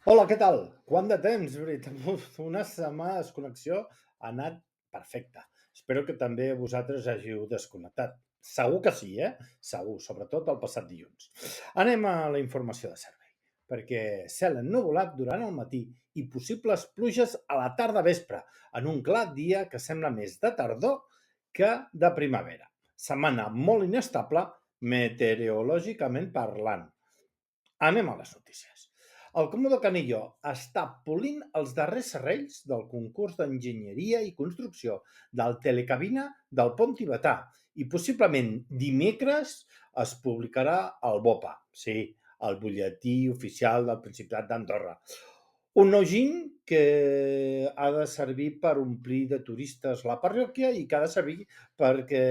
Hola, què tal? Quant de temps, veritat? Una setmana de desconnexió ha anat perfecta. Espero que també vosaltres hàgiu desconnectat. Segur que sí, eh? Segur, sobretot el passat dilluns. Anem a la informació de servei, perquè cel ennuvolat durant el matí i possibles pluges a la tarda vespre, en un clar dia que sembla més de tardor que de primavera. Setmana molt inestable meteorològicament parlant. Anem a les notícies. El Comú de Canillo està polint els darrers serrells del concurs d'enginyeria i construcció del telecabina del pont tibetà i possiblement dimecres es publicarà el BOPA, sí, el butlletí oficial del Principat d'Andorra. Un nou giny que ha de servir per omplir de turistes la parròquia i que ha de servir perquè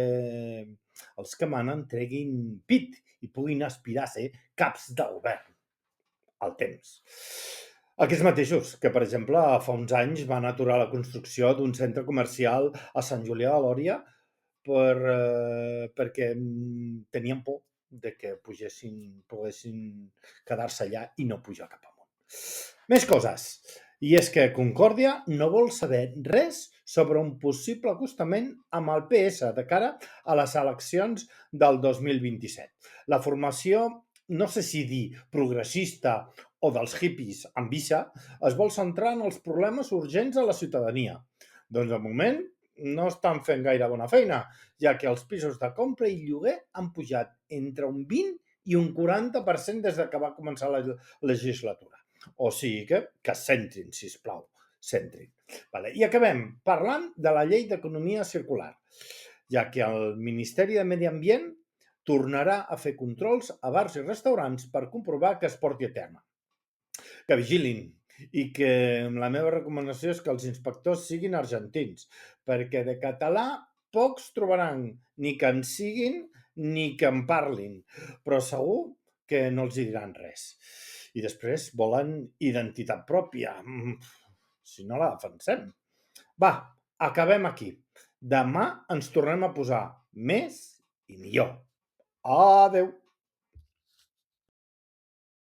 els que manen treguin pit i puguin aspirar a ser caps de govern al temps. Aquests mateixos, que per exemple fa uns anys van aturar la construcció d'un centre comercial a Sant Julià de Lòria perquè tenien por de que poguessin quedar-se allà i no pujar cap amunt. Més coses. I és que Concòrdia no vol saber res sobre un possible acostament amb el PS de cara a les eleccions del 2027. La formació, no sé si dir progressista o dels hippies amb visa, es vol centrar en els problemes urgents de la ciutadania. Doncs de moment no estan fent gaire bona feina, ja que els pisos de compra i lloguer han pujat entre un 20 i un 40% des que va començar la legislatura. O sigui que centrin, sisplau, centrin. Vale. I acabem parlant de la llei d'economia circular, ja que el Ministeri de Medi Ambient tornarà a fer controls a bars i restaurants per comprovar que es porti a terme. Que vigilin i que la meva recomanació és que els inspectors siguin argentins, perquè de català pocs trobaran ni que en siguin ni que en parlin, però segur que no els hi diran res. I després volen identitat pròpia, si no la defensem. Va, acabem aquí. Demà ens tornem a posar més i millor. Adeu!